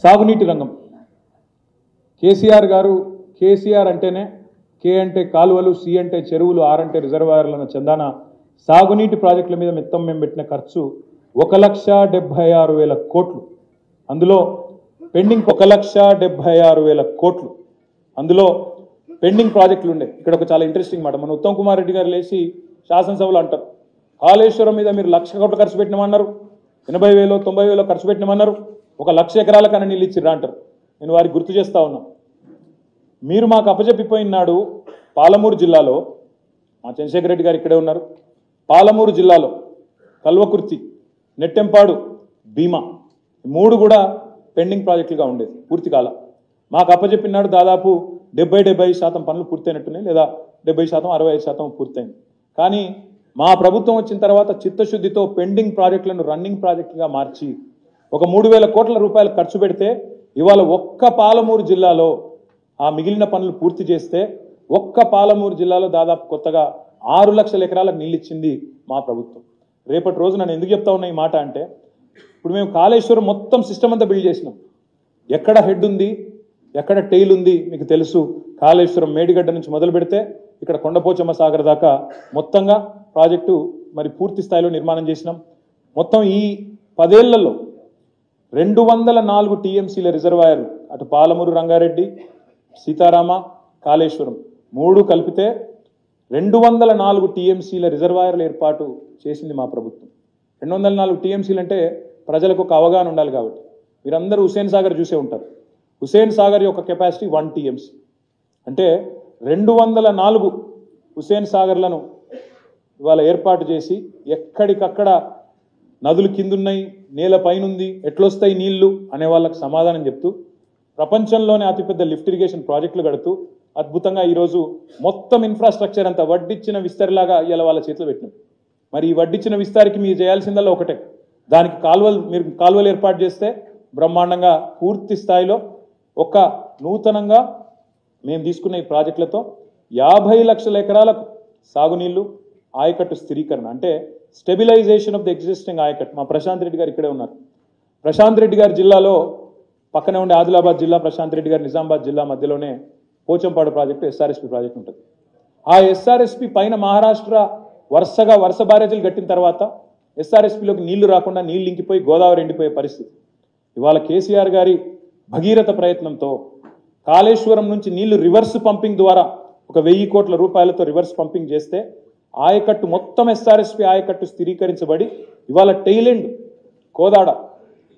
సాగునీటి రంగం కేసీఆర్ గారు కేసీఆర్ అంటేనే కే అంటే కాలువలు, సి అంటే చెరువులు, ఆర్ అంటే రిజర్వాయర్లను చందాన సాగునీటి ప్రాజెక్టుల మీద మొత్తం మేము పెట్టిన ఖర్చు 1,76,000 కోట్లు. అందులో పెండింగ్ 1,76,000 కోట్లు. అందులో పెండింగ్ ప్రాజెక్టులు ఉండే. ఇక్కడ ఒక చాలా ఇంట్రెస్టింగ్ మాట, మన ఉత్తమ్ కుమార్ రెడ్డి గారు లేచి శాసనసభలో అంటారు, కాళేశ్వరం మీద మీరు 1,00,000 కోట్లు ఖర్చు పెట్టినామన్నారు, 80,000 90,000 ఖర్చు పెట్టినామన్నారు, 1,00,000 ఎకరాల కన్నా నీళ్ళు ఇచ్చిర్రా అంటారు. నేను వారికి గుర్తు చేస్తా ఉన్నా, మీరు మాకు అప్పచెప్పిపోయినాడు పాలమూరు జిల్లాలో, మా చంద్రశేఖర్ రెడ్డి గారు ఇక్కడే ఉన్నారు, పాలమూరు జిల్లాలో కల్వకుర్తి, నెట్టెంపాడు, భీమా, 3 కూడా పెండింగ్ ప్రాజెక్టులుగా ఉండేది, పూర్తి కాల. మాకు అప్పచెప్పినాడు దాదాపు 70% పనులు పూర్తయినట్టున్నాయి, లేదా 70% 65% పూర్తయింది. కానీ మా ప్రభుత్వం వచ్చిన తర్వాత చిత్తశుద్ధితో పెండింగ్ ప్రాజెక్టులను రన్నింగ్ ప్రాజెక్టుగా మార్చి ఒక 3,000 కోట్ల రూపాయలు ఖర్చు పెడితే ఇవాళ ఒక్క పాలమూరు జిల్లాలో ఆ మిగిలిన పనులు పూర్తి చేస్తే ఒక్క పాలమూరు జిల్లాలో దాదాపు కొత్తగా 6 లక్షల ఎకరాలకు నీళ్ళు ఇచ్చింది మా ప్రభుత్వం. రేపటి రోజు నన్ను ఎందుకు చెప్తా ఉన్నా ఈ మాట అంటే, ఇప్పుడు మేము కాళేశ్వరం మొత్తం సిస్టమ్ అంతా బిల్డ్ చేసినాం. ఎక్కడ హెడ్ ఉంది, ఎక్కడ టెయిల్ ఉంది మీకు తెలుసు. కాళేశ్వరం మేడిగడ్డ నుంచి మొదలు పెడితే ఇక్కడ కొండపోచమ్మ సాగర్ దాకా మొత్తంగా ప్రాజెక్టు మరి పూర్తి స్థాయిలో నిర్మాణం చేసినాం. మొత్తం ఈ 10 ఏళ్లలో 204 టీఎంసీల రిజర్వాయర్లు, అటు పాలమూరు రంగారెడ్డి, సీతారామ, కాళేశ్వరం 3 కలిపితే 204 టీఎంసీల రిజర్వాయర్ల ఏర్పాటు చేసింది మా ప్రభుత్వం. 204 టీఎంసీలు అంటే ప్రజలకు ఒక అవగాహన ఉండాలి కాబట్టి, మీరందరూ హుస్సేన్ సాగర్ చూసే ఉంటారు. హుస్సేన్ సాగర్ యొక్క కెపాసిటీ 1 టీఎంసీ అంటే 204 హుస్సేన్ సాగర్లను ఇవాళ ఏర్పాటు చేసి ఎక్కడికక్కడ నదులు కిందున్నాయి, నేల పైనుంది, ఎట్లొస్తాయి నీళ్లు అనే వాళ్ళకి సమాధానం చెప్తూ ప్రపంచంలోనే అతిపెద్ద లిఫ్ట్ ఇరిగేషన్ ప్రాజెక్టులు కడుతూ అద్భుతంగా ఈరోజు మొత్తం ఇన్ఫ్రాస్ట్రక్చర్ అంతా వడ్డిచ్చిన విస్తరిలాగా ఇలా వాళ్ళ చేతిలో పెట్టినాం. మరి ఈ వడ్డిచ్చిన విస్తారికి మీరు చేయాల్సిందల్లా ఒకటే, దానికి మీరు కాలువలు ఏర్పాటు చేస్తే బ్రహ్మాండంగా పూర్తి స్థాయిలో ఒక నూతనంగా మేము తీసుకున్న ఈ ప్రాజెక్టులతో 50 లక్షల ఎకరాలకు సాగునీళ్లు, ఆయకట్టు స్థిరీకరణ అంటే స్టెబిలైజేషన్ ఆఫ్ ది ఎగ్జిస్టింగ్ ఆయకట్టు. మా ప్రశాంత్ రెడ్డి గారు ఇక్కడే ఉన్నారు. ప్రశాంత్ రెడ్డి గారి జిల్లాలో పక్కనే ఉండే ఆదిలాబాద్ జిల్లా, ప్రశాంత్ రెడ్డి గారి నిజామాబాద్ జిల్లా మధ్యలోనే పోచంపాడు ప్రాజెక్టు, ఎస్ఆర్ఎస్పి ప్రాజెక్టు ఉంటుంది. ఆ ఎస్ఆర్ఎస్పి పైన మహారాష్ట్ర వరుస బ్యారేజీలు కట్టిన తర్వాత ఎస్ఆర్ఎస్పిలోకి నీళ్లు రాకుండా నీళ్లు ఇంకిపోయి గోదావరి ఎండిపోయే పరిస్థితి. ఇవాళ కేసీఆర్ గారి భగీరథ ప్రయత్నంతో కాళేశ్వరం నుంచి నీళ్లు రివర్స్ పంపింగ్ ద్వారా ఒక 1,000 కోట్ల రూపాయలతో రివర్స్ పంపింగ్ చేస్తే ఆయకట్టు మొత్తం ఎస్ఆర్ఎస్పి ఆయకట్టు స్థిరీకరించబడి ఇవాళ టెయిలెండ్, కోదాడ,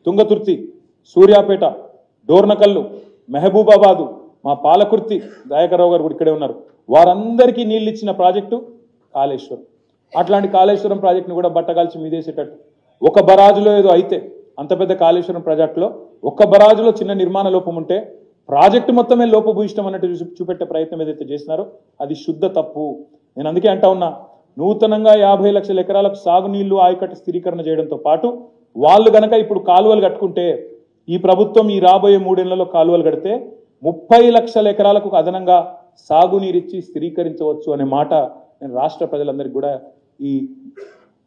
తుంగతుర్తి, సూర్యాపేట, డోర్నకల్లు, మహబూబాబాదు, మా పాలకుర్తి, దయాకర్రావు గారు కూడా ఇక్కడే ఉన్నారు, వారందరికీ నీళ్ళు ఇచ్చిన ప్రాజెక్టు కాళేశ్వరం. అట్లాంటి కాళేశ్వరం ప్రాజెక్టును కూడా బట్టగాల్చి మీదేసేటట్టు ఒక బరాజులో ఏదో అయితే, అంత పెద్ద కాళేశ్వరం ప్రాజెక్టులో ఒక్క బరాజులో చిన్న నిర్మాణ లోపం ఉంటే ప్రాజెక్టు మొత్తమే లోపభూయిష్టం అన్నట్టు చూపెట్టే ప్రయత్నం ఏదైతే చేసినారో అది శుద్ధ తప్పు. నేను అందుకే అంటా ఉన్నా, నూతనంగా 50 లక్షల ఎకరాలకు సాగునీళ్లు, ఆయకట్టు స్థిరీకరణ చేయడంతో పాటు వాళ్ళు గనక ఇప్పుడు కాలువలు కట్టుకుంటే, ఈ ప్రభుత్వం ఈ రాబోయే 3 ఏళ్లలో కాలువలు కడితే 30 లక్షల ఎకరాలకు అదనంగా సాగునీరిచ్చి స్థిరీకరించవచ్చు అనే మాట నేను రాష్ట్ర ప్రజలందరికీ కూడా ఈ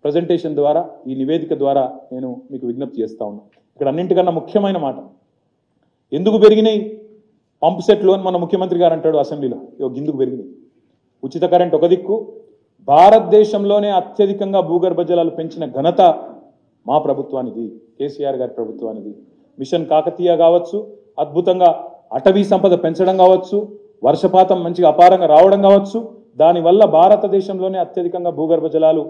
ప్రజెంటేషన్ ద్వారా, ఈ నివేదిక ద్వారా నేను మీకు విజ్ఞప్తి చేస్తా ఉన్నా. ఇక్కడ అన్నింటికన్నా ముఖ్యమైన మాట, ఎందుకు పెరిగినాయి పంప్ సెట్లు అని మన ముఖ్యమంత్రి గారు అంటాడు అసెంబ్లీలో. ఎందుకు పెరిగినాయి? ఉచిత కరెంట్ ఒక దిక్కు, భారతదేశంలోనే అత్యధికంగా భూగర్భ జలాలు పెంచిన ఘనత మా ప్రభుత్వానిది, కేసీఆర్ గారి ప్రభుత్వానిది. మిషన్ కాకతీయ కావచ్చు, అద్భుతంగా అటవీ సంపద పెంచడం కావచ్చు, వర్షపాతం మంచిగా అపారంగా రావడం కావచ్చు, దానివల్ల భారతదేశంలోనే అత్యధికంగా భూగర్భ జలాలు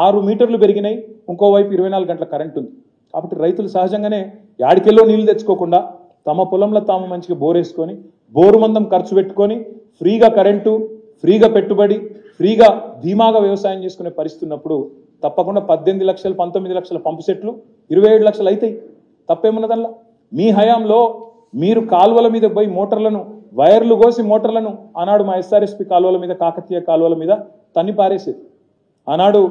6 మీటర్లు పెరిగినాయి. ఇంకోవైపు 24 గంటల కరెంట్ ఉంది. కాబట్టి రైతులు సహజంగానే యాడికెల్లో నీళ్లు తెచ్చుకోకుండా తమ పొలంలో తాము మంచిగా బోరేసుకొని, బోరు మందం ఖర్చు పెట్టుకొని, ఫ్రీగా కరెంటు, ఫ్రీగా పెట్టుబడి, ఫ్రీగా ధీమాగా వ్యవసాయం చేసుకునే పరిస్థితి ఉన్నప్పుడు తప్పకుండా 18 లక్షలు 19 లక్షల పంపు సెట్లు 27 లక్షలు అవుతాయి. తప్పేమున్నదల్లా? మీ హయాంలో మీరు కాలువల మీద పోయి మోటార్లను, వైర్లు కోసి మోటార్లను ఆనాడు మా ఎస్ఆర్ఎస్పి కాలువల మీద, కాకతీయ కాలువల మీద తన్ని పారేసేది. ఆనాడు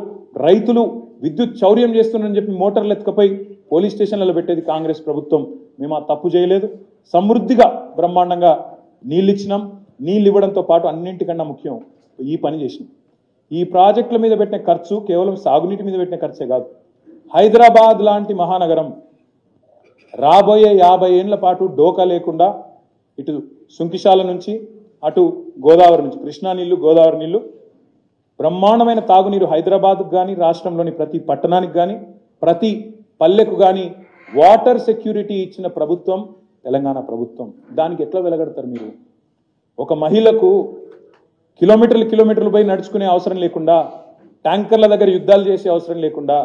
రైతులు విద్యుత్ చౌర్యం చేస్తున్నారని చెప్పి మోటార్లు ఎత్తుకపోయి పోలీస్ స్టేషన్లలో పెట్టేది కాంగ్రెస్ ప్రభుత్వం. మేము ఆ తప్పు చేయలేదు. సమృద్ధిగా బ్రహ్మాండంగా నీళ్ళు ఇచ్చినాం. నీళ్ళు ఇవ్వడంతో పాటు అన్నింటికన్నా ముఖ్యం ఈ పని చేసినాం. ఈ ప్రాజెక్టుల మీద పెట్టిన ఖర్చు కేవలం సాగునీటి మీద పెట్టిన ఖర్చే కాదు. హైదరాబాద్ లాంటి మహానగరం, రాబోయే 50 ఏళ్ల పాటు డోకా లేకుండా ఇటు సుంకిశాల నుంచి అటు గోదావరి నుంచి కృష్ణా నీళ్లు గోదావరి నీళ్లు బ్రహ్మాండమైన తాగునీరు హైదరాబాద్కు కానీ రాష్ట్రంలోని ప్రతి పట్టణానికి కానీ ప్రతి పల్లెకు కానీ వాటర్ సెక్యూరిటీ ఇచ్చిన ప్రభుత్వం తెలంగాణ ప్రభుత్వం. దానికి ఎట్లా వెలగడతారు మీరు? ఒక మహిళకు కిలోమీటర్లు పోయి నడుచుకునే అవసరం లేకుండా, ట్యాంకర్ల దగ్గర యుద్ధాలు చేసే అవసరం లేకుండా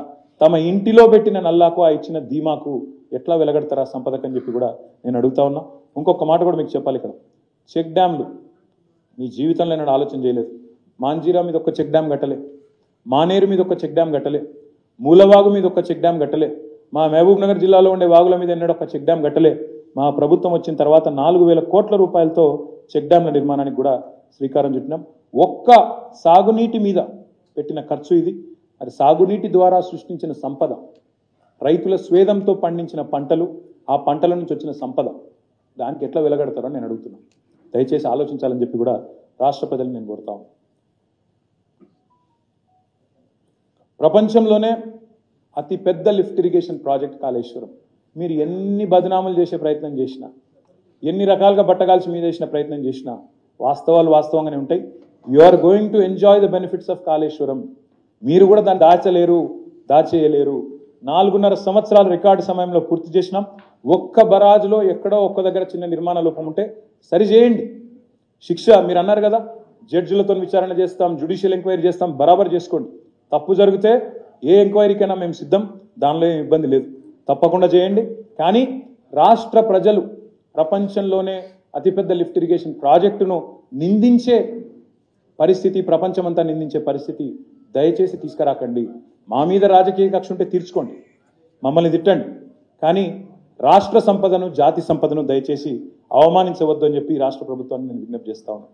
తమ ఇంటిలో పెట్టిన నల్లాకు ఆ ఇచ్చిన ధీమాకు ఎట్లా వెలగడతారా సంపదకని చెప్పి కూడా నేను అడుగుతా ఉన్నా. ఇంకొక మాట కూడా మీకు చెప్పాలి. ఇక్కడ చెక్ డ్యామ్లు మీ జీవితంలో నేను ఆలోచన చేయలేదు. మాంజీరా మీద ఒక చెక్ డ్యామ్ కట్టలే, మానేరు మీద ఒక చెక్ డ్యామ్ కట్టలే, మూలవాగు మీద ఒక చెక్ డ్యామ్ కట్టలే, మా మహబూబ్ నగర్ జిల్లాలో ఉండే వాగుల మీద ఎన్నడూ ఒక చెక్ డ్యామ్ కట్టలే. మా ప్రభుత్వం వచ్చిన తర్వాత 4,000 కోట్ల రూపాయలతో చెక్ డ్యామ్ల నిర్మాణానికి కూడా శ్రీకారం చుట్టినాం. ఒక్క సాగునీటి మీద పెట్టిన ఖర్చు ఇది. అది సాగునీటి ద్వారా సృష్టించిన సంపద, రైతుల స్వేదంతో పండించిన పంటలు, ఆ పంటల నుంచి వచ్చిన సంపద, దానికి ఎట్లా వెలగడతారో నేను అడుగుతున్నాను. దయచేసి ఆలోచించాలని చెప్పి కూడా రాష్ట్ర ప్రజలను నేను కోరుతాను. ప్రపంచంలోనే అతి పెద్ద లిఫ్ట్ ఇరిగేషన్ ప్రాజెక్ట్ కాళేశ్వరం. మీరు ఎన్ని బదనాములు చేసే ప్రయత్నం చేసినా, ఎన్ని రకాలుగా బట్టగాల్చి మీద వేసిన ప్రయత్నం చేసినా వాస్తవాలు వాస్తవంగానే ఉంటాయి. You are going to enjoy the benefits of Kaleshwaram. మీరు కూడా దాన్ని దాచేయలేరు. 4.5 సంవత్సరాలు రికార్డు సమయంలో పూర్తి చేసినాం. ఒక్క బరాజులో ఎక్కడో ఒక్క దగ్గర చిన్న నిర్మాణ లోపం ఉంటే సరి చేయండి. శిక్ష మీరు అన్నారు కదా, జడ్జిలతో విచారణ చేస్తాం, జ్యుడిషియల్ ఎంక్వైరీ చేస్తాం, బరాబర్ చేసుకోండి. తప్పు జరిగితే ఏ ఎంక్వైరీకైనా మేము సిద్ధం, దానిలో ఏం ఇబ్బంది లేదు, తప్పకుండా చేయండి. కానీ రాష్ట్ర ప్రజలు ప్రపంచంలోనే అతిపెద్ద లిఫ్ట్ ఇరిగేషన్ ప్రాజెక్టును నిందించే పరిస్థితి, ప్రపంచమంతా నిందించే పరిస్థితి దయచేసి తీసుకురాకండి. మా మీద రాజకీయ కక్ష ఉంటే తీర్చుకోండి, మమ్మల్ని తిట్టండి, కానీ రాష్ట్ర సంపదను, జాతి సంపదను దయచేసి అవమానించవద్దు అని చెప్పి రాష్ట్ర ప్రభుత్వాన్ని నేను విజ్ఞప్తి చేస్తా ఉన్నాను.